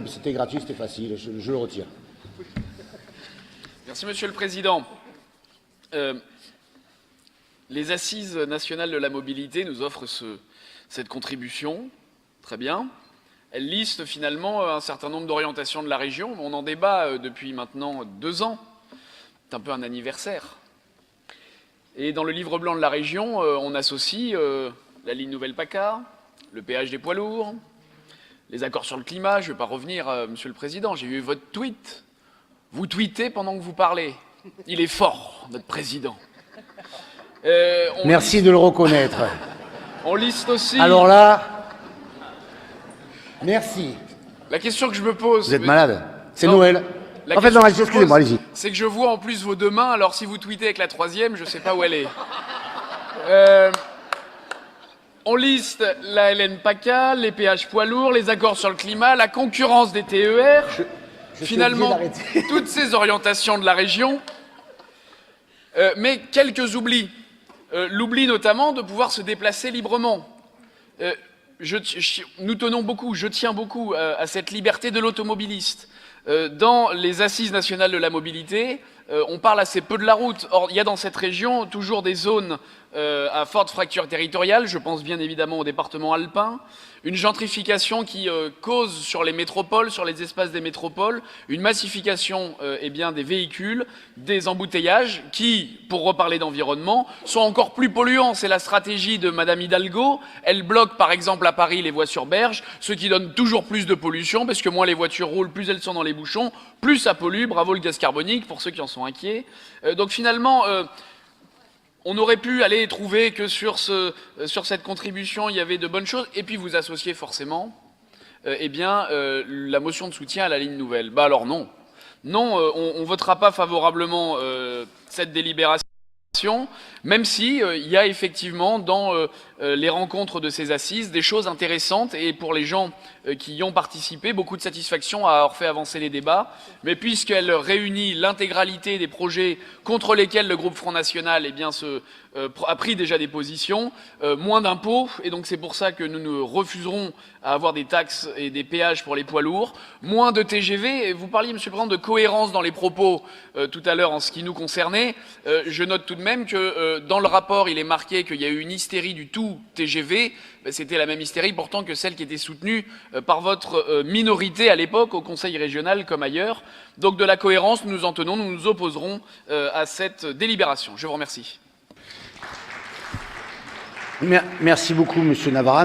c'était gratuit, c'était facile, je le retire. Merci, Monsieur le Président. Les Assises nationales de la mobilité nous offrent cette contribution. Très bien. Elle liste finalement un certain nombre d'orientations de la région. On en débat depuis maintenant 2 ans. C'est un peu un anniversaire. Et dans le livre blanc de la région, on associe la ligne Nouvelle-PACA, le péage des poids lourds, les accords sur le climat. Je ne vais pas revenir, Monsieur le Président, j'ai eu votre tweet. Vous tweetez pendant que vous parlez. Il est fort, notre président. Merci de le reconnaître. On liste aussi... Alors là, merci. La question que je me pose... Vous êtes malade? C'est Non. Noël. En fait, non, excusez-moi, allez-y. C'est que je vois en plus vos 2 mains, alors si vous tweetez avec la 3e, je ne sais pas où elle est. On liste la LN-PACA, les péages poids lourds, les accords sur le climat, la concurrence des TER, finalement, toutes ces orientations de la région, mais quelques oublis. L'oubli notamment de pouvoir se déplacer librement. Nous tenons beaucoup, je tiens beaucoup à cette liberté de l'automobiliste. Dans les Assises nationales de la mobilité, on parle assez peu de la route. Or, il y a dans cette région toujours des zones à forte fracture territoriale. Je pense bien évidemment au département alpin. Une gentrification qui cause sur les métropoles, sur les espaces des métropoles, une massification des véhicules, des embouteillages qui, pour reparler d'environnement, sont encore plus polluants. C'est la stratégie de Madame Hidalgo. Elle bloque par exemple à Paris les voies sur berge, ce qui donne toujours plus de pollution, parce que moins les voitures roulent, plus elles sont dans les bouchons, plus ça pollue. Bravo le gaz carbonique, pour ceux qui en sont inquiets. Donc finalement... on aurait pu aller trouver que sur cette contribution, il y avait de bonnes choses, et puis vous associez forcément la motion de soutien à la ligne nouvelle. Bah alors non. Non, on ne votera pas favorablement cette délibération, même si il y a effectivement dans les rencontres de ces assises des choses intéressantes, et pour les gens qui y ont participé, beaucoup de satisfaction à avoir fait avancer les débats. Mais puisqu'elle réunit l'intégralité des projets contre lesquels le groupe Front National a pris déjà des positions, moins d'impôts, et donc c'est pour ça que nous refuserons à avoir des taxes et des péages pour les poids lourds, moins de TGV. Et vous parliez, Monsieur le Président, de cohérence dans les propos tout à l'heure en ce qui nous concernait. Je note tout de même que dans le rapport, il est marqué qu'il y a eu une hystérie du tout TGV. C'était la même hystérie pourtant que celle qui était soutenue par votre minorité à l'époque, au Conseil régional comme ailleurs. Donc de la cohérence, nous en tenons, nous nous opposerons à cette délibération. Je vous remercie. Merci beaucoup, Monsieur Navarra.